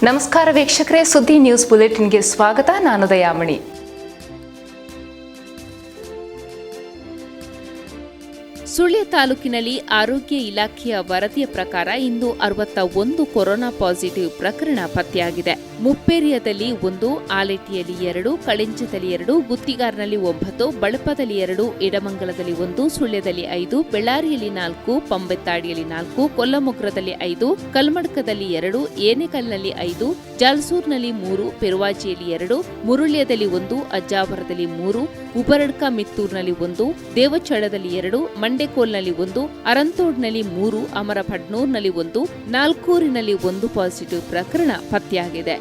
ನಮಸ್ಕಾರ ವೀಕ್ಷಕರೇ, ಸುದ್ದಿ ನ್ಯೂಸ್ ಬುಲೆಟಿನ್ಗೆ ಸ್ವಾಗತ. ನಾನು ದಯಾಮಣಿ. ಸುಳ್ಯ ತಾಲೂಕಿನಲ್ಲಿ ಆರೋಗ್ಯ ಇಲಾಖೆಯ ವರದಿಯ ಪ್ರಕಾರ ಇಂದು 61 ಕೊರೋನಾ ಪಾಸಿಟಿವ್ ಪ್ರಕರಣ ಪತ್ತೆಯಾಗಿದೆ. ಮುಪ್ಪೇರಿಯದಲ್ಲಿ 1, ಆಲೆಟಿಯಲ್ಲಿ 2, ಕಳೆಂಚದಲ್ಲಿ 2, ಗುತ್ತಿಗಾರ್ನಲ್ಲಿ 9, ಬಳಪದಲ್ಲಿ 2, ಎಡಮಂಗಲದಲ್ಲಿ 1, ಸುಳ್ಯದಲ್ಲಿ 5, ಬೆಳ್ಳಾರಿಯಲ್ಲಿ 4, ಪಂಬೆತ್ತಾಡಿಯಲ್ಲಿ 4, ಕೊಲ್ಲಮೊಗ್ರದಲ್ಲಿ 5, ಕಲ್ಮಡ್ಕದಲ್ಲಿ 2, ಏನೆಕಲ್ನಲ್ಲಿ 5, ಜಾಲ್ಸೂರ್ನಲ್ಲಿ 3, ಪೆರುವಾಜಿಯಲ್ಲಿ 2, ಮುರುಳ್ಯದಲ್ಲಿ 1, ಅಜ್ಜಾವರದಲ್ಲಿ 3, ಉಬರಡ್ಕ ಮಿತ್ತೂರ್ನಲ್ಲಿ 1, ದೇವಚಳದಲ್ಲಿ 2, ಮಂಡೆಕೋಲ್ನಲ್ಲಿ 1, ಅರಂತೋಡ್ನಲ್ಲಿ 3, ಅಮರಪಡ್ನೂರ್ನಲ್ಲಿ 1, ನಾಲ್ಕೂರಿನಲ್ಲಿ 1 ಪಾಸಿಟಿವ್ ಪ್ರಕರಣ ಪತ್ತೆಯಾಗಿದೆ.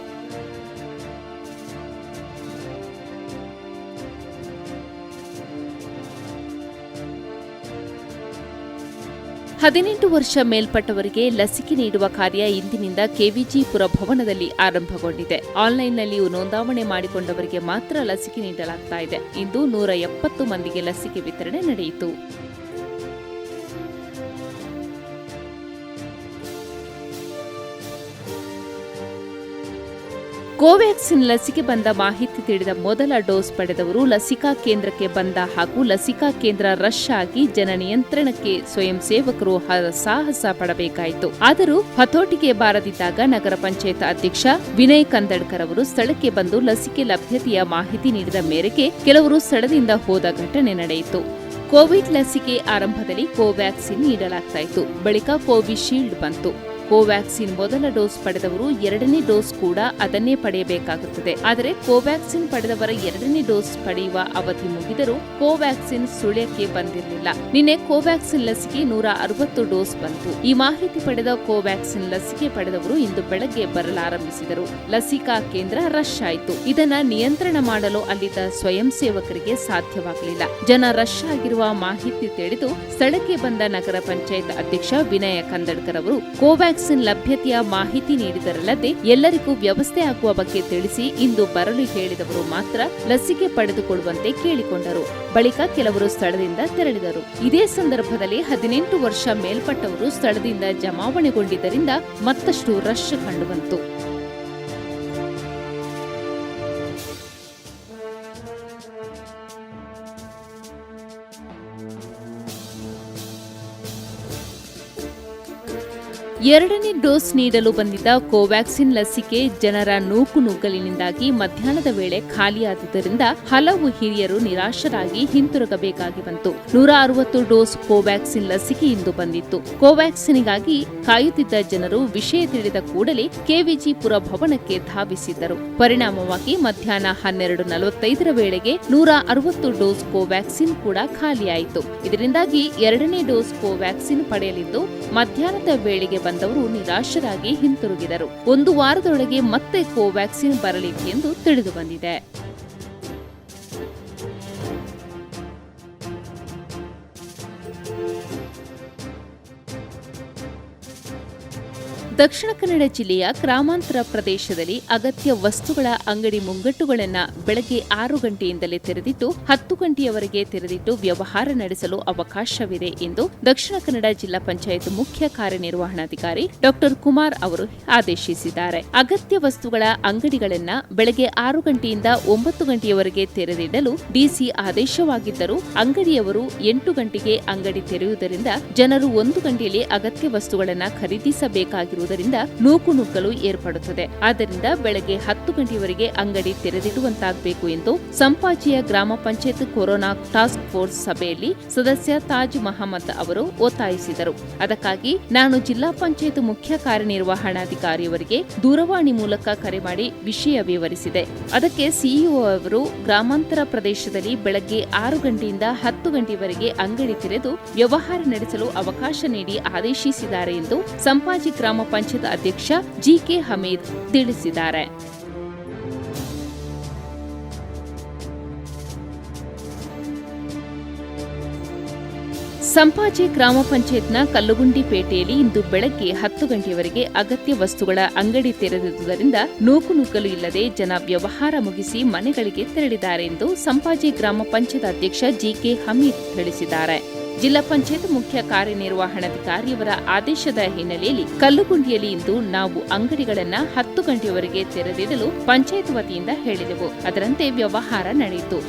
ಹದಿನೆಂಟು ವರ್ಷ ಮೇಲ್ಪಟ್ಟವರಿಗೆ ಲಸಿಕೆ ನೀಡುವ ಕಾರ್ಯ ಇಂದಿನಿಂದ ಕೆವಿಜಿ ಪುರಭವನದಲ್ಲಿ ಆರಂಭಗೊಂಡಿದೆ. ಆನ್ಲೈನ್ನಲ್ಲಿ ನೋಂದಾವಣೆ ಮಾಡಿಕೊಂಡವರಿಗೆ ಮಾತ್ರ ಲಸಿಕೆ ನೀಡಲಾಗ್ತಾ ಇದೆ. ಇಂದು 170 ಮಂದಿಗೆ ಲಸಿಕೆ ವಿತರಣೆ ನಡೆಯಿತು. ಕೋವ್ಯಾಕ್ಸಿನ್ ಲಸಿಕೆ ಬಂದ ಮಾಹಿತಿ ತಿಳಿದ ಮೊದಲ ಡೋಸ್ ಪಡೆದವರು ಲಸಿಕಾ ಕೇಂದ್ರಕ್ಕೆ ಬಂದ ಹಾಗೂ ಲಸಿಕಾ ಕೇಂದ್ರ ರಶ್ ಆಗಿ ಜನ ನಿಯಂತ್ರಣಕ್ಕೆ ಸ್ವಯಂ ಸೇವಕರು ಸಾಹಸ ಪಡಬೇಕಾಯಿತು. ಆದರೂ ಹತೋಟಿಗೆ ಬಾರದಿದ್ದಾಗ ನಗರ ಪಂಚಾಯತ್ ಅಧ್ಯಕ್ಷ ವಿನಯ್ ಕಂದಡ್ಕರ್ ಅವರು ಸ್ಥಳಕ್ಕೆ ಬಂದು ಲಸಿಕೆ ಲಭ್ಯತೆಯ ಮಾಹಿತಿ ನೀಡಿದ ಮೇರೆಗೆ ಕೆಲವರು ಸ್ಥಳದಿಂದ ಹೋದ ಘಟನೆ ನಡೆಯಿತು. ಕೋವಿಡ್ ಲಸಿಕೆ ಆರಂಭದಲ್ಲಿ ಕೋವ್ಯಾಕ್ಸಿನ್ ನೀಡಲಾಗ್ತಾ ಇತ್ತು. ಬಳಿಕ ಕೋವಿಶೀಲ್ಡ್ ಬಂತು. ಕೋವ್ಯಾಕ್ಸಿನ್ ಮೊದಲ ಡೋಸ್ ಪಡೆದವರು 2ನೇ ಡೋಸ್ ಕೂಡ ಅದನ್ನೇ ಪಡೆಯಬೇಕಾಗುತ್ತದೆ. ಆದರೆ ಕೋವ್ಯಾಕ್ಸಿನ್ ಪಡೆದವರ 2ನೇ ಡೋಸ್ ಪಡೆಯುವ ಅವಧಿ ಮುಗಿದರೂ ಕೋವ್ಯಾಕ್ಸಿನ್ ಸುಳ್ಯಕ್ಕೆ ಬಂದಿರಲಿಲ್ಲ. ನಿನ್ನೆ ಕೋವ್ಯಾಕ್ಸಿನ್ ಲಸಿಕೆ 160 ಡೋಸ್ ಬಂತು. ಈ ಮಾಹಿತಿ ಪಡೆದ ಕೋವ್ಯಾಕ್ಸಿನ್ ಲಸಿಕೆ ಪಡೆದವರು ಇಂದು ಬೆಳಗ್ಗೆ ಬರಲಾರಂಭಿಸಿದರು. ಲಸಿಕಾ ಕೇಂದ್ರ ರಶ್ ಆಯಿತು. ಇದನ್ನ ನಿಯಂತ್ರಣ ಮಾಡಲು ಅಲ್ಲಿದ್ದ ಸ್ವಯಂ ಸೇವಕರಿಗೆ ಸಾಧ್ಯವಾಗಲಿಲ್ಲ. ಜನ ರಶ್ ಆಗಿರುವ ಮಾಹಿತಿ ತಿಳಿದು ಸ್ಥಳಕ್ಕೆ ಬಂದ ನಗರ ಪಂಚಾಯತ್ ಅಧ್ಯಕ್ಷ ವಿನಯ ಕಂದಡ್ಕರ್ ಅವರು ಕೋವ್ಯಾಕ್ಸಿನ್ ಲಭ್ಯತೆಯ ಮಾಹಿತಿ ನೀಡಿದರಲ್ಲದೆ ಎಲ್ಲರಿಗೂ ವ್ಯವಸ್ಥೆ ಆಗುವ ಬಗ್ಗೆ ತಿಳಿಸಿ ಇಂದು ಬರಲು ಹೇಳಿದವರು ಮಾತ್ರ ಲಸಿಕೆ ಪಡೆದುಕೊಳ್ಳುವಂತೆ ಕೇಳಿಕೊಂಡರು. ಬಳಿಕ ಕೆಲವರು ಸ್ಥಳದಿಂದ ತೆರಳಿದರು. ಇದೇ ಸಂದರ್ಭದಲ್ಲಿ 18 ವರ್ಷ ಮೇಲ್ಪಟ್ಟವರು ಸ್ಥಳದಿಂದ ಜಮಾವಣೆಗೊಂಡಿದ್ದರಿಂದ ಮತ್ತಷ್ಟು ರಶ್ ಕಂಡುಬಂತು. ಎರಡನೇ ಡೋಸ್ ನೀಡಲು ಬಂದಿದ್ದ ಕೋವ್ಯಾಕ್ಸಿನ್ ಲಸಿಕೆ ಜನರ ನೂಕುನುಗ್ಗಲಿನಿಂದಾಗಿ ಮಧ್ಯಾಹ್ನದ ವೇಳೆ ಖಾಲಿಯಾದುದರಿಂದ ಹಲವು ಹಿರಿಯರು ನಿರಾಶರಾಗಿ ಹಿಂತಿರುಗಬೇಕಾಗಿ ಬಂತು. 160 ಡೋಸ್ ಕೋವ್ಯಾಕ್ಸಿನ್ ಲಸಿಕೆ ಇಂದು ಬಂದಿತ್ತು. ಕೋವ್ಯಾಕ್ಸಿನ್ಗಾಗಿ ಕಾಯುತ್ತಿದ್ದ ಜನರು ವಿಷಯ ತಿಳಿದ ಕೂಡಲೇ ಕೆವಿಜಿ ಪುರಭವನಕ್ಕೆ ಧಾವಿಸಿದ್ದರು. ಪರಿಣಾಮವಾಗಿ ಮಧ್ಯಾಹ್ನ 12:45 ವೇಳೆಗೆ 160 ಡೋಸ್ ಕೋವ್ಯಾಕ್ಸಿನ್ ಕೂಡ ಖಾಲಿಯಾಯಿತು. ಇದರಿಂದಾಗಿ 2ನೇ ಡೋಸ್ ಕೋವ್ಯಾಕ್ಸಿನ್ ಪಡೆಯಲಿದ್ದು ಮಧ್ಯಾಹ್ನದ ವೇಳೆಗೆ ಬಂದವರು ನಿರಾಶರಾಗಿ ಹಿಂತಿರುಗಿದರು. 1 ವಾರದೊಳಗೆ ಮತ್ತೆ ಕೋವ್ಯಾಕ್ಸಿನ್ ಬರಲಿದೆ ಎಂದು ತಿಳಿದು ಬಂದಿದೆ. ದಕ್ಷಿಣ ಕನ್ನಡ ಜಿಲ್ಲೆಯ ಗ್ರಾಮಾಂತರ ಪ್ರದೇಶದಲ್ಲಿ ಅಗತ್ಯ ವಸ್ತುಗಳ ಅಂಗಡಿ ಮುಂಗಟ್ಟುಗಳನ್ನು ಬೆಳಗ್ಗೆ 6 ಗಂಟೆಯಿಂದಲೇ ತೆರೆದಿಟ್ಟು 10 ಗಂಟೆಯವರೆಗೆ ತೆರೆದಿಟ್ಟು ವ್ಯವಹಾರ ನಡೆಸಲು ಅವಕಾಶವಿದೆ ಎಂದು ದಕ್ಷಿಣ ಕನ್ನಡ ಜಿಲ್ಲಾ ಪಂಚಾಯತ್ ಮುಖ್ಯ ಕಾರ್ಯನಿರ್ವಹಣಾಧಿಕಾರಿ ಡಾ ಕುಮಾರ್ ಅವರು ಆದೇಶಿಸಿದ್ದಾರೆ. ಅಗತ್ಯ ವಸ್ತುಗಳ ಅಂಗಡಿಗಳನ್ನು ಬೆಳಗ್ಗೆ 6 ಗಂಟೆಯಿಂದ 9 ಗಂಟೆಯವರೆಗೆ ತೆರೆದಿಡಲು ಡಿಸಿ ಆದೇಶವಾಗಿದ್ದರೂ ಅಂಗಡಿಯವರು 8 ಗಂಟೆಗೆ ಅಂಗಡಿ ತೆರೆಯುವುದರಿಂದ ಜನರು 1 ಗಂಟೆಯಲ್ಲಿ ಅಗತ್ಯ ವಸ್ತುಗಳನ್ನು ಖರೀದಿಸಬೇಕಾಗಿರುವುದು ನೂಕುನುಗ್ಗಲು ಏರ್ಪಡುತ್ತದೆ. ಆದ್ದರಿಂದ ಬೆಳಗ್ಗೆ 10 ಗಂಟೆಯವರೆಗೆ ಅಂಗಡಿ ತೆರೆದಿಡುವಂತಾಗಬೇಕು ಎಂದು ಸಂಪಾಜಿಯ ಗ್ರಾಮ ಪಂಚಾಯತ್ ಕೊರೋನಾ ಟಾಸ್ಕ್ ಫೋರ್ಸ್ ಸಭೆಯಲ್ಲಿ ಸದಸ್ಯ ತಾಜ್ ಮಹಮ್ಮದ್ ಅವರು ಒತ್ತಾಯಿಸಿದರು. ಅದಕ್ಕಾಗಿ ನಾನು ಜಿಲ್ಲಾ ಪಂಚಾಯತ್ ಮುಖ್ಯ ಕಾರ್ಯನಿರ್ವಹಣಾಧಿಕಾರಿಯವರಿಗೆ ದೂರವಾಣಿ ಮೂಲಕ ಕರೆ ಮಾಡಿ ವಿಷಯ ವಿವರಿಸಿದೆ. ಅದಕ್ಕೆ ಸಿಇಒ ಅವರು ಗ್ರಾಮಾಂತರ ಪ್ರದೇಶದಲ್ಲಿ ಬೆಳಗ್ಗೆ 6 ಗಂಟೆಯಿಂದ 10 ಗಂಟೆಯವರೆಗೆ ಅಂಗಡಿ ತೆರೆದು ವ್ಯವಹಾರ ನಡೆಸಲು ಅವಕಾಶ ನೀಡಿ ಆದೇಶಿಸಿದ್ದಾರೆ ಎಂದು ಸಂಪಾಜಿ ಗ್ರಾಮ ಪಂಚಾಯತ್ ಅಧ್ಯಕ್ಷ ಜಿಕೆ ಹಮೀದ್ ತಿಳಿಸಿದ್ದಾರೆ. ಸಂಪಾಜಿ ಗ್ರಾಮ ಪಂಚಾಯತ್ನ ಕಲ್ಲುಗುಂಡಿ ಪೇಟೆಯಲ್ಲಿ ಇಂದು ಬೆಳಗ್ಗೆ 10 ಗಂಟೆಯವರೆಗೆ ಅಗತ್ಯ ವಸ್ತುಗಳ ಅಂಗಡಿ ತೆರೆದಿರುವುದರಿಂದ ನೂಕುನುಗ್ಗಲು ಇಲ್ಲದೆ ಜನ ವ್ಯವಹಾರ ಮುಗಿಸಿ ಮನೆಗಳಿಗೆ ತೆರಳಿದ್ದಾರೆ ಎಂದು ಸಂಪಾಜಿ ಗ್ರಾಮ ಪಂಚಾಯತ್ ಅಧ್ಯಕ್ಷ ಜಿಕೆ ಹಮೀದ್ ತಿಳಿಸಿದ್ದಾರೆ. ಜಿಲ್ಲಾ ಪಂಚಾಯತ್ ಮುಖ್ಯ ಕಾರ್ಯನಿರ್ವಹಣಾಧಿಕಾರಿಯವರ ಆದೇಶದ ಹಿನ್ನೆಲೆಯಲ್ಲಿ ಕಲ್ಲುಗುಂಡಿಯಲ್ಲಿ ಇಂದು ನಾವು ಅಂಗಡಿಗಳನ್ನ 10 ಗಂಟೆಯವರೆಗೆ ತೆರೆದಿಡಲು ಪಂಚಾಯತ್ ವತಿಯಿಂದ ಹೇಳಿದೆವು. ಅದರಂತೆ ವ್ಯವಹಾರ ನಡೆಯಿತು.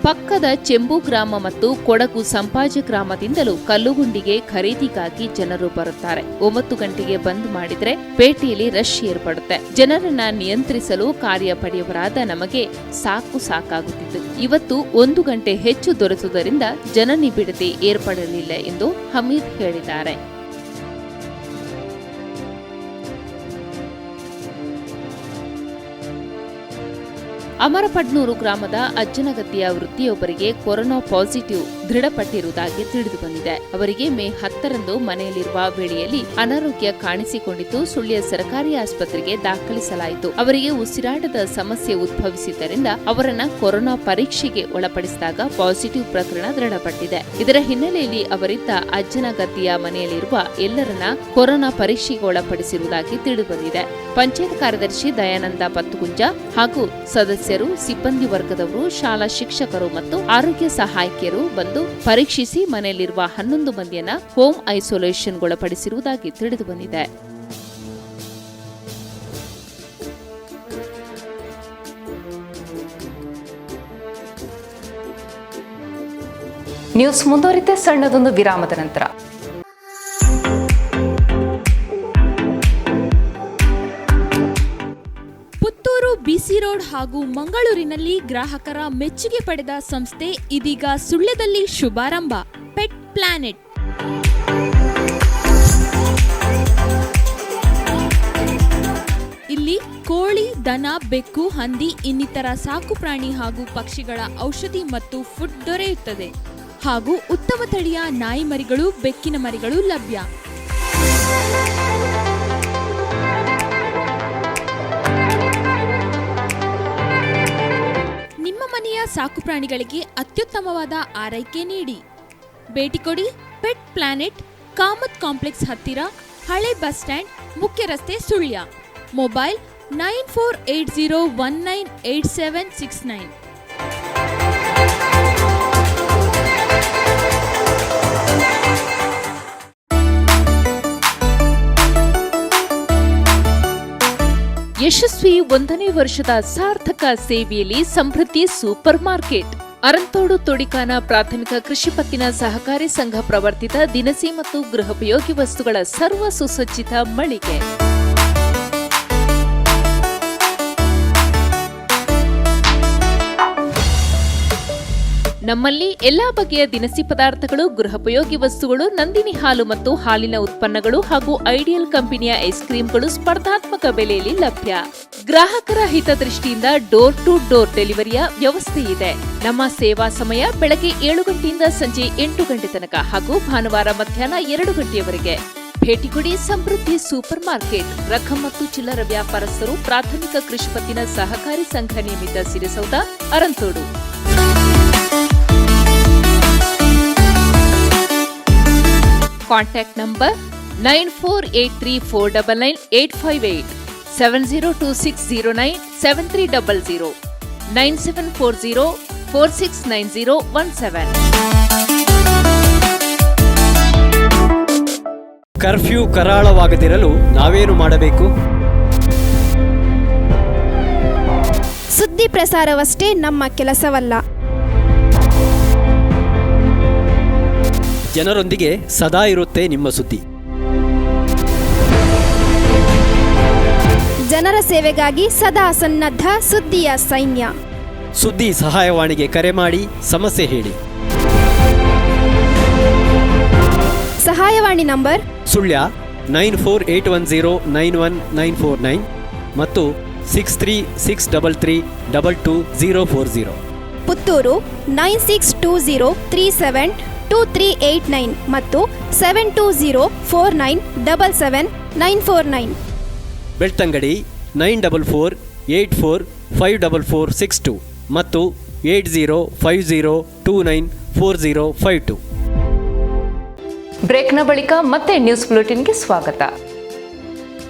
ಪಕ್ಕದ ಚೆಂಬು ಗ್ರಾಮ ಮತ್ತು ಕೊಡಗು ಸಂಪಾಜ ಗ್ರಾಮದಿಂದಲೂ ಕಲ್ಲುಗುಂಡಿಗೆ ಖರೀದಿಗಾಗಿ ಜನರು ಬರುತ್ತಾರೆ. 9 ಗಂಟೆಗೆ ಬಂದ್ ಮಾಡಿದ್ರೆ ಪೇಟೆಯಲ್ಲಿ ರಶ್ ಏರ್ಪಡುತ್ತೆ. ಜನರನ್ನ ನಿಯಂತ್ರಿಸಲು ಕಾರ್ಯಪಡೆಯವರಾದ ನಮಗೆ ಸಾಕಾಗುತ್ತಿತ್ತು. ಇವತ್ತು 1 ಗಂಟೆ ಹೆಚ್ಚು ದೊರೆತುದರಿಂದ ಜನನಿಬಿಡತೆ ಏರ್ಪಡಲಿಲ್ಲ ಎಂದು ಹಮೀದ್ ಹೇಳಿದ್ದಾರೆ. ಅಮರಪಡ್ನೂರು ಗ್ರಾಮದ ಅಜ್ಜನಗದ್ದೆಯ ವೃತ್ತಿಯೊಬ್ಬರಿಗೆ ಕೊರೋನಾ ಪಾಸಿಟಿವ್ ದೃಢಪಟ್ಟಿರುವುದಾಗಿ ತಿಳಿದುಬಂದಿದೆ. ಅವರಿಗೆ ಮೇ 10ರಂದು ಮನೆಯಲ್ಲಿರುವ ವೇಳೆಯಲ್ಲಿ ಅನಾರೋಗ್ಯ ಕಾಣಿಸಿಕೊಂಡಿದ್ದು ಸುಳ್ಯ ಸರ್ಕಾರಿ ಆಸ್ಪತ್ರೆಗೆ ದಾಖಲಿಸಲಾಯಿತು. ಅವರಿಗೆ ಉಸಿರಾಟದ ಸಮಸ್ಯೆ ಉದ್ಭವಿಸಿದ್ದರಿಂದ ಅವರನ್ನ ಕೊರೋನಾ ಪರೀಕ್ಷೆಗೆ ಒಳಪಡಿಸಿದಾಗ ಪಾಸಿಟಿವ್ ಪ್ರಕರಣ ದೃಢಪಟ್ಟಿದೆ. ಇದರ ಹಿನ್ನೆಲೆಯಲ್ಲಿ ಅವರಿದ್ದ ಅಜ್ಜನಗದ್ದೆಯ ಮನೆಯಲ್ಲಿರುವ ಎಲ್ಲರನ್ನ ಕೊರೋನಾ ಪರೀಕ್ಷೆಗೆ ಒಳಪಡಿಸಿರುವುದಾಗಿ ತಿಳಿದುಬಂದಿದೆ. ಪಂಚಾಯತ್ ಕಾರ್ಯದರ್ಶಿ ದಯಾನಂದ ಪತ್ತುಗುಂಜ ಹಾಗೂ ಸದಸ್ಯರು, ಸಿಬ್ಬಂದಿ ವರ್ಗದವರು, ಶಾಲಾ ಶಿಕ್ಷಕರು ಮತ್ತು ಆರೋಗ್ಯ ಸಹಾಯಕಿಯರು ಬಂದು ಪರೀಕ್ಷಿಸಿ ಮನೆಯಲ್ಲಿರುವ 11 ಮಂದಿಯನ್ನ ಹೋಮ್ ಐಸೋಲೇಷನ್ಗೊಳಪಡಿಸಿರುವುದಾಗಿ ತಿಳಿದುಬಂದಿದೆ. ನ್ಯೂಸ್ ಮುಂದುವರಿತೆ ಸಣ್ಣದೊಂದು ವಿರಾಮದ ನಂತರ. ಬಿಸಿ ರೋಡ್ ಹಾಗೂ ಮಂಗಳೂರಿನಲ್ಲಿ ಗ್ರಾಹಕರ ಮೆಚ್ಚುಗೆ ಪಡೆದ ಸಂಸ್ಥೆ ಇದೀಗ ಸುಳ್ಯದಲ್ಲಿ ಶುಭಾರಂಭ. Pet planet. ಇಲ್ಲಿ ಕೋಳಿ, ದನ, ಬೆಕ್ಕು, ಹಂದಿ ಇನ್ನಿತರ ಸಾಕು ಪ್ರಾಣಿ ಹಾಗೂ ಪಕ್ಷಿಗಳ ಔಷಧಿ ಮತ್ತು ಫುಡ್ ದೊರೆಯುತ್ತದೆ. ಹಾಗೂ ಉತ್ತಮ ತಳಿಯ ನಾಯಿ ಮರಿಗಳು, ಬೆಕ್ಕಿನ ಮರಿಗಳು ಲಭ್ಯ. ಮನೆಯ ಸಾಕು ಪ್ರಾಣಿಗಳಿಗೆ ಅತ್ಯುತ್ತಮವಾದ ಆರೈಕೆ ನೀಡಿ. ಭೇಟಿ ಕೊಡಿ ಪೆಟ್ ಪ್ಲಾನೆಟ್, ಕಾಮತ್ ಕಾಂಪ್ಲೆಕ್ಸ್ ಹತ್ತಿರ, ಹಳೆ ಬಸ್ ಸ್ಟ್ಯಾಂಡ್, ಮುಖ್ಯ ರಸ್ತೆ, ಸುಳ್ಯ. ಮೊಬೈಲ್ 9480198769. ಯಶಸ್ವಿ 1ನೇ ವರ್ಷದ ಸಾರ್ಥಕ ಸೇವೆಯಲ್ಲಿ ಸಮೃದ್ಧಿ ಸೂಪರ್ ಮಾರ್ಕೆಟ್. ಅರಂತೋಡು ತೊಡಿಕಾನ ಪ್ರಾಥಮಿಕ ಕೃಷಿ ಪತ್ತಿನ ಸಹಕಾರಿ ಸಂಘ ಪ್ರವರ್ತಿತ ದಿನಸಿ ಮತ್ತು ಗೃಹೋಪಯೋಗಿ ವಸ್ತುಗಳ ಸರ್ವ ಸುಸಜ್ಜಿತ ಮಳಿಗೆ. ನಮ್ಮಲ್ಲಿ ಎಲ್ಲಾ ಬಗೆಯ ದಿನಸಿ ಪದಾರ್ಥಗಳು, ಗೃಹೋಪಯೋಗಿ ವಸ್ತುಗಳು, ನಂದಿನಿ ಹಾಲು ಮತ್ತು ಹಾಲಿನ ಉತ್ಪನ್ನಗಳು ಹಾಗೂ ಐಡಿಯಲ್ ಕಂಪನಿಯ ಐಸ್ ಕ್ರೀಮ್ಗಳು ಸ್ಪರ್ಧಾತ್ಮಕ ಬೆಲೆಯಲ್ಲಿ ಲಭ್ಯ. ಗ್ರಾಹಕರ ಹಿತದೃಷ್ಟಿಯಿಂದ ಡೋರ್ ಟು ಡೋರ್ ಡೆಲಿವರಿಯ ವ್ಯವಸ್ಥೆ ಇದೆ. ನಮ್ಮ ಸೇವಾ ಸಮಯ ಬೆಳಗ್ಗೆ 7 ಗಂಟೆಯಿಂದ ಸಂಜೆ 8 ಗಂಟೆ ತನಕ ಹಾಗೂ ಭಾನುವಾರ ಮಧ್ಯಾಹ್ನ 2 ಗಂಟೆಯವರೆಗೆ. ಭೇಟಿ ಕೊಡಿ ಸಮೃದ್ಧಿ ಸೂಪರ್ ಮಾರ್ಕೆಟ್, ರಕಂ ಮತ್ತು ಚಿಲ್ಲರ ವ್ಯಾಪಾರಸ್ಥರು, ಪ್ರಾಥಮಿಕ ಕೃಷಿ ಪತ್ತಿನ ಸಹಕಾರಿ ಸಂಘ ನಿಯಮಿತ Sirisoudha, Aranthodu. Contact number 9483499858, 7026097300, 9740469017. Curfew ಕರಾಳವಾಗದಿರಲು ನಾವೇನು ಮಾಡಬೇಕು? ಸುದ್ದಿ ಪ್ರಸಾರವಷ್ಟೇ ನಮ್ಮ ಕೆಲಸವಲ್ಲ. ಜನರೊಂದಿಗೆ ಸದಾ ಇರುತ್ತೆ ನಿಮ್ಮ ಸುದ್ದಿ. ಜನರ ಸೇವೆಗಾಗಿ ಸದಾ ಸನ್ನದ್ಧ ಸುದ್ದಿಯ ಸೈನ್ಯ. ಸುದ್ದಿ ಸಹಾಯವಾಣಿಗೆ ಕರೆ ಮಾಡಿ ಸಮಸ್ಯೆ ಹೇಳಿ. ಸಹಾಯವಾಣಿ ನಂಬರ್ ಸುಳ್ಯ 9481091949 ಮತ್ತು 6363322040. ಪುತ್ತೂರು 9620372389 ಮತ್ತು 7204977949. ಬೆಳ್ತಂಗಡಿ 9448454462 ಮತ್ತು 8050294052. ಬ್ರೇಕ್ನ ಬಳಿಕ ಮತ್ತೆ ನ್ಯೂಸ್ ಬುಲೆಟಿನ್ಗೆ ಸ್ವಾಗತ.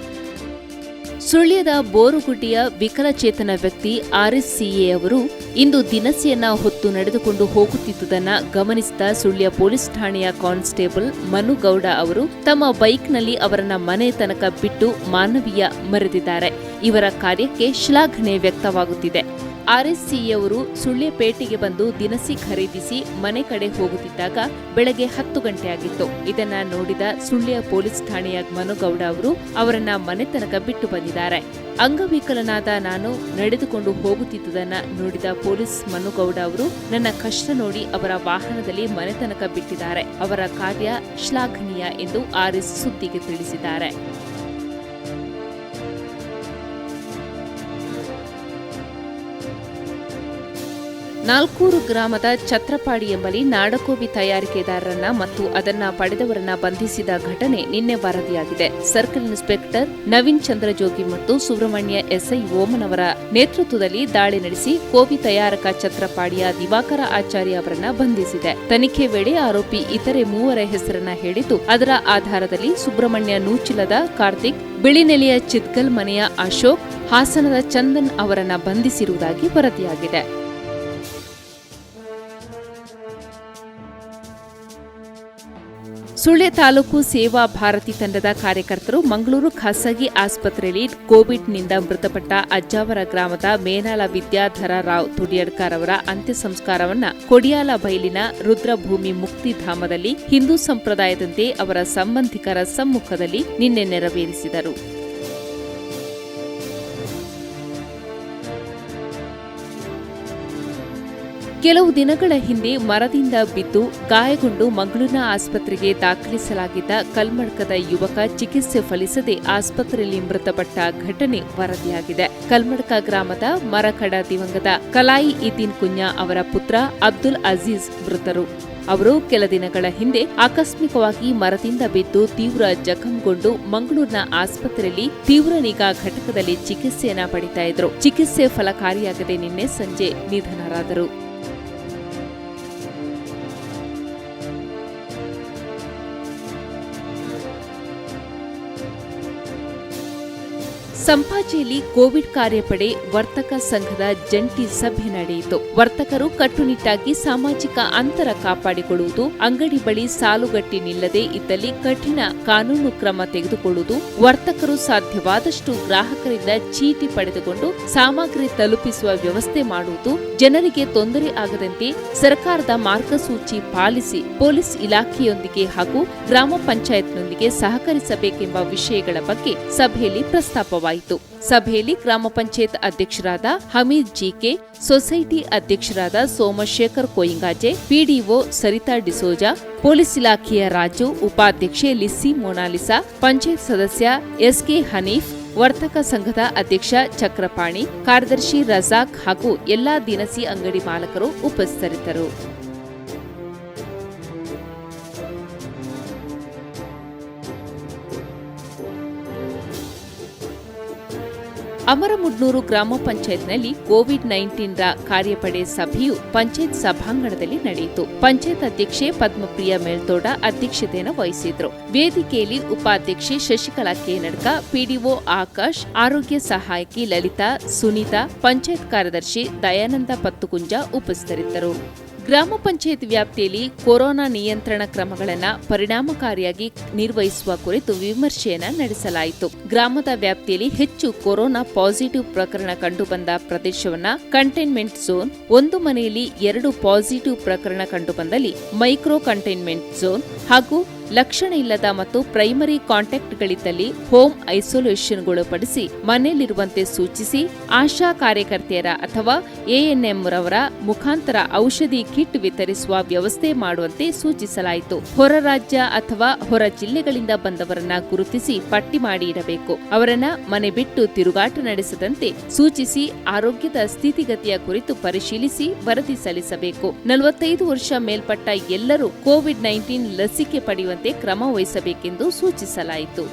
ಸುಳ್ಯದ ಬೋರುಗುಡ್ಡಿಯ ವಿಕಲಚೇತನ ವ್ಯಕ್ತಿ RSCA ಅವರು ಇಂದು ದಿನಸಿಯನ್ನ ಹೊತ್ತು ನಡೆದುಕೊಂಡು ಹೋಗುತ್ತಿದ್ದುದನ್ನ ಗಮನಿಸಿದ ಸುಳ್ಯ ಪೊಲೀಸ್ ಠಾಣೆಯ ಕಾನ್ಸ್ಟೇಬಲ್ ಮನುಗೌಡ ಅವರು ತಮ್ಮ ಬೈಕ್ನಲ್ಲಿ ಅವರನ್ನ ಮನೆ ತನಕ ಬಿಟ್ಟು ಮಾನವೀಯ ಮೆರೆದಿದ್ದಾರೆ. ಇವರ ಕಾರ್ಯಕ್ಕೆ ಶ್ಲಾಘನೆ ವ್ಯಕ್ತವಾಗುತ್ತಿದೆ. RSCA ಅವರು ಸುಳ್ಯಪೇಟೆಗೆ ಬಂದು ದಿನಸಿ ಖರೀದಿಸಿ ಮನೆ ಕಡೆ ಹೋಗುತ್ತಿದ್ದಾಗ ಬೆಳಗ್ಗೆ 10 ಗಂಟೆಯಾಗಿತ್ತು. ಇದನ್ನ ನೋಡಿದ ಸುಳ್ಯ ಪೊಲೀಸ್ ಠಾಣೆಯ ಮನುಗೌಡ ಅವರು ಅವರನ್ನ ಮನೆ ತನಕ ಬಿಟ್ಟು ಬಂದಿದ್ದಾರೆ. ಅಂಗವಿಕಲನಾದ ನಾನು ನಡೆದುಕೊಂಡು ಹೋಗುತ್ತಿದ್ದುದನ್ನ ನೋಡಿದ ಪೊಲೀಸ್ ಮನುಗೌಡ ಅವರು ನನ್ನ ಕಷ್ಟ ನೋಡಿ ಅವರ ವಾಹನದಲ್ಲಿ ಮನೆ ತನಕ ಬಿಟ್ಟಿದ್ದಾರೆ. ಅವರ ಕಾರ್ಯ ಶ್ಲಾಘನೀಯ ಎಂದು RS ಸುದ್ದಿಗೆ ತಿಳಿಸಿದ್ದಾರೆ. ನಾಲ್ಕೂರು ಗ್ರಾಮದ ಛತ್ರಪಾಡಿ ಎಂಬಲ್ಲಿ ನಾಡಕೋವಿ ತಯಾರಿಕೆದಾರರನ್ನ ಮತ್ತು ಅದನ್ನ ಪಡೆದವರನ್ನ ಬಂಧಿಸಿದ ಘಟನೆ ನಿನ್ನೆ ವರದಿಯಾಗಿದೆ. ಸರ್ಕಲ್ ಇನ್ಸ್ಪೆಕ್ಟರ್ ನವೀನ್ ಚಂದ್ರಜೋಗಿ ಮತ್ತು ಸುಬ್ರಹ್ಮಣ್ಯ SI ಓಮನವರ ನೇತೃತ್ವದಲ್ಲಿ ದಾಳಿ ನಡೆಸಿ ಕೋವಿ ತಯಾರಕ ಛತ್ರಪಾಡಿಯ ದಿವಾಕರ ಆಚಾರ್ಯ ಅವರನ್ನ ಬಂಧಿಸಿದೆ. ತನಿಖೆ ವೇಳೆ ಆರೋಪಿ ಇತರೆ 3 ಹೆಸರನ್ನ ಹೇಳಿದ್ದು, ಅದರ ಆಧಾರದಲ್ಲಿ ಸುಬ್ರಹ್ಮಣ್ಯ ನೂಚಿಲದ ಕಾರ್ತಿಕ್, ಬಿಳಿನೆಲೆಯ ಚಿತ್ಗಲ್ ಮನೆಯ ಅಶೋಕ್, ಹಾಸನದ ಚಂದನ್ ಅವರನ್ನ ಬಂಧಿಸಿರುವುದಾಗಿ ವರದಿಯಾಗಿದೆ. ಸುಳ್ಯ ತಾಲೂಕು ಸೇವಾ ಭಾರತಿ ತಂಡದ ಕಾರ್ಯಕರ್ತರು ಮಂಗಳೂರು ಖಾಸಗಿ ಆಸ್ಪತ್ರೆಯಲ್ಲಿ ಕೋವಿಡ್ನಿಂದ ಮೃತಪಟ್ಟ ಅಜ್ಜಾವರ ಗ್ರಾಮದ ಮೇನಾಲ ವಿದ್ಯಾಧರ ರಾವ್ ತುಡಿಯಡ್ಕರ್ ಅವರ ಅಂತ್ಯ ಸಂಸ್ಕಾರವನ್ನ ಕೊಡಿಯಾಲ ಬೈಲಿನ ರುದ್ರಭೂಮಿ ಮುಕ್ತಿಧಾಮದಲ್ಲಿ ಹಿಂದೂ ಸಂಪ್ರದಾಯದಂತೆ ಅವರ ಸಂಬಂಧಿಕರ ಸಮ್ಮುಖದಲ್ಲಿ ನಿನ್ನೆ ನೆರವೇರಿಸಿದರು. ಕೆಲವು ದಿನಗಳ ಹಿಂದೆ ಮರದಿಂದ ಬಿದ್ದು ಗಾಯಗೊಂಡು ಮಂಗಳೂರಿನ ಆಸ್ಪತ್ರೆಗೆ ದಾಖಲಿಸಲಾಗಿದ್ದ ಕಲ್ಮಡ್ಕದ ಯುವಕ ಚಿಕಿತ್ಸೆ ಫಲಿಸದೆ ಆಸ್ಪತ್ರೆಯಲ್ಲಿ ಮೃತಪಟ್ಟ ಘಟನೆ ವರದಿಯಾಗಿದೆ. ಕಲ್ಮಡ್ಕ ಗ್ರಾಮದ ಮರಕಡ ದಿವಂಗತ ಕಲಾಯಿ ಇದ್ದೀನ್ ಕುಂಜಾ ಅವರ ಪುತ್ರ ಅಬ್ದುಲ್ ಅಜೀಜ್ ಮೃತರು. ಅವರು ಕೆಲ ದಿನಗಳ ಹಿಂದೆ ಆಕಸ್ಮಿಕವಾಗಿ ಮರದಿಂದ ಬಿದ್ದು ತೀವ್ರ ಜಖಂಗೊಂಡು ಮಂಗಳೂರಿನ ಆಸ್ಪತ್ರೆಯಲ್ಲಿ ತೀವ್ರ ನಿಗಾ ಘಟಕದಲ್ಲಿ ಚಿಕಿತ್ಸೆಯನ್ನ ಪಡಿತಾ ಇದ್ರು. ಚಿಕಿತ್ಸೆ ಫಲಕಾರಿಯಾಗದೆ ನಿನ್ನೆ ಸಂಜೆ ನಿಧನರಾದರು. ಸಂಪಾಜೆಯಲ್ಲಿ ಕೋವಿಡ್ ಕಾರ್ಯಪಡೆ ವರ್ತಕ ಸಂಘದ ಜಂಟಿ ಸಭೆ ನಡೆಯಿತು. ವರ್ತಕರು ಕಟ್ಟುನಿಟ್ಟಾಗಿ ಸಾಮಾಜಿಕ ಅಂತರ ಕಾಪಾಡಿಕೊಳ್ಳುವುದು, ಅಂಗಡಿ ಬಳಿ ಸಾಲುಗಟ್ಟಿ ನಿಲ್ಲದೆ ಇದ್ದಲ್ಲಿ ಕಠಿಣ ಕಾನೂನು ಕ್ರಮ ತೆಗೆದುಕೊಳ್ಳುವುದು, ವರ್ತಕರು ಸಾಧ್ಯವಾದಷ್ಟು ಗ್ರಾಹಕರಿಂದ ಚೀಟಿ ಪಡೆದುಕೊಂಡು ಸಾಮಗ್ರಿ ತಲುಪಿಸುವ ವ್ಯವಸ್ಥೆ ಮಾಡುವುದು, ಜನರಿಗೆ ತೊಂದರೆ ಆಗದಂತೆ ಸರ್ಕಾರದ ಮಾರ್ಗಸೂಚಿ ಪಾಲಿಸಿ ಪೊಲೀಸ್ ಇಲಾಖೆಯೊಂದಿಗೆ ಹಾಗೂ ಗ್ರಾಮ ಪಂಚಾಯತ್ನೊಂದಿಗೆ ಸಹಕರಿಸಬೇಕೆಂಬ ವಿಷಯಗಳ ಬಗ್ಗೆ ಸಭೆಯಲ್ಲಿ ಪ್ರಸ್ತಾಪವಾಯಿತು. ಸಭೆಯಲ್ಲಿ ಗ್ರಾಮ ಪಂಚಾಯತ್ ಅಧ್ಯಕ್ಷರಾದ ಹಮೀದ್ ಜಿಕೆ, ಸೊಸೈಟಿ ಅಧ್ಯಕ್ಷರಾದ ಸೋಮಶೇಖರ್ ಕೊಯಿಂಗಾಜೆ, PDO ಸರಿತಾ ಡಿಸೋಜಾ, ಪೊಲೀಸ್ ಇಲಾಖೆಯ ರಾಜು, ಉಪಾಧ್ಯಕ್ಷೆ ಲಿಸ್ಸಿ ಮೊನಾಲಿಸಾ, ಪಂಚಾಯತ್ ಸದಸ್ಯ SK ಹನೀಫ್, ವರ್ತಕ ಸಂಘದ ಅಧ್ಯಕ್ಷ ಚಕ್ರಪಾಣಿ, ಕಾರ್ಯದರ್ಶಿ ರಜಾಕ್ ಹಾಗೂ ಎಲ್ಲಾ ದಿನಸಿ ಅಂಗಡಿ ಮಾಲಕರು ಉಪಸ್ಥಿತರಿದ್ದರು. ಅಮರಮುಡ್ನೂರು ಗ್ರಾಮ ಪಂಚಾಯತ್ನಲ್ಲಿ ಕೋವಿಡ್-19 ರ ಕಾರ್ಯಪಡೆ ಸಭೆಯು ಪಂಚಾಯತ್ ಸಭಾಂಗಣದಲ್ಲಿ ನಡೆಯಿತು. ಪಂಚಾಯತ್ ಅಧ್ಯಕ್ಷೆ ಪದ್ಮಪ್ರಿಯ ಮೇಲ್ತೋಡ ಅಧ್ಯಕ್ಷತೆಯನ್ನು ವಹಿಸಿದ್ರು. ವೇದಿಕೆಯಲ್ಲಿ ಉಪಾಧ್ಯಕ್ಷೆ ಶಶಿಕಲಾ ಕೆ ನಡ್ಕ, PDO ಆಕಾಶ್, ಆರೋಗ್ಯ ಸಹಾಯಕಿ ಲಲಿತಾ, ಸುನೀತಾ, ಪಂಚಾಯತ್ ಕಾರ್ಯದರ್ಶಿ ದಯಾನಂದ ಪತ್ತುಕುಂಜ ಉಪಸ್ಥಿತರಿದ್ದರು. ಗ್ರಾಮ ಪಂಚಾಯತ್ ವ್ಯಾಪ್ತಿಯಲ್ಲಿ ಕೊರೋನಾ ನಿಯಂತ್ರಣ ಕ್ರಮಗಳನ್ನು ಪರಿಣಾಮಕಾರಿಯಾಗಿ ನಿರ್ವಹಿಸುವ ಕುರಿತು ವಿಮರ್ಶೆಯನ್ನು ನಡೆಸಲಾಯಿತು. ಗ್ರಾಮದ ವ್ಯಾಪ್ತಿಯಲ್ಲಿ ಹೆಚ್ಚು ಕೊರೋನಾ ಪಾಸಿಟಿವ್ ಪ್ರಕರಣ ಕಂಡುಬಂದ ಪ್ರದೇಶವನ್ನ ಕಂಟೈನ್ಮೆಂಟ್ ಝೋನ್, ಒಂದು ಮನೆಯಲ್ಲಿ 2 ಪಾಸಿಟಿವ್ ಪ್ರಕರಣ ಕಂಡುಬಂದಲ್ಲಿ ಮೈಕ್ರೋ ಕಂಟೈನ್ಮೆಂಟ್ ಝೋನ್ ಹಾಗೂ ಲಕ್ಷಣ ಇಲ್ಲದ ಮತ್ತು ಪ್ರೈಮರಿ ಕಾಂಟ್ಯಾಕ್ಟ್ಗಳಿದ್ದಲ್ಲಿ ಹೋಮ್ ಐಸೋಲೇಷನ್ಗೊಳಪಡಿಸಿ ಮನೆಯಲ್ಲಿರುವಂತೆ ಸೂಚಿಸಿ ಆಶಾ ಕಾರ್ಯಕರ್ತೆಯರ ಅಥವಾ ANM ರವರ ಮುಖಾಂತರ ಔಷಧಿ ಕಿಟ್ ವಿತರಿಸುವ ವ್ಯವಸ್ಥೆ ಮಾಡುವಂತೆ ಸೂಚಿಸಲಾಯಿತು. ಹೊರ ರಾಜ್ಯ ಅಥವಾ ಹೊರ ಜಿಲ್ಲೆಗಳಿಂದ ಬಂದವರನ್ನ ಗುರುತಿಸಿ ಪಟ್ಟಿ ಮಾಡಿ ಇಡಬೇಕು. ಅವರನ್ನ ಮನೆ ಬಿಟ್ಟು ತಿರುಗಾಟ ನಡೆಸದಂತೆ ಸೂಚಿಸಿ ಆರೋಗ್ಯದ ಸ್ಥಿತಿಗತಿಯ ಕುರಿತು ಪರಿಶೀಲಿಸಿ ವರದಿ ಸಲ್ಲಿಸಬೇಕು. 45 ವರ್ಷ ಮೇಲ್ಪಟ್ಟ ಎಲ್ಲರೂ ಕೋವಿಡ್-19 ಲಸಿಕೆ ಪಡೆಯುವಂತೆ ಕ್ರಮ ವಹಿಸಬೇಕೆಂದು ಸೂಚಿಸಲಾಯಿತು.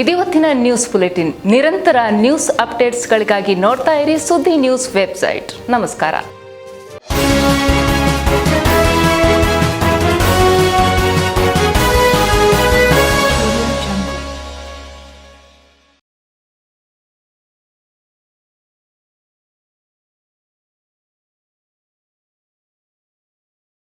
ಇದಿವತ್ತಿನ ನ್ಯೂಸ್ ಬುಲೆಟಿನ್. ನಿರಂತರ ನ್ಯೂಸ್ ಅಪ್ಡೇಟ್ಸ್ಗಳಿಗಾಗಿ ನೋಡ್ತಾ ಇರಿ ಸುದ್ದಿ ನ್ಯೂಸ್ ವೆಬ್ಸೈಟ್. ನಮಸ್ಕಾರ.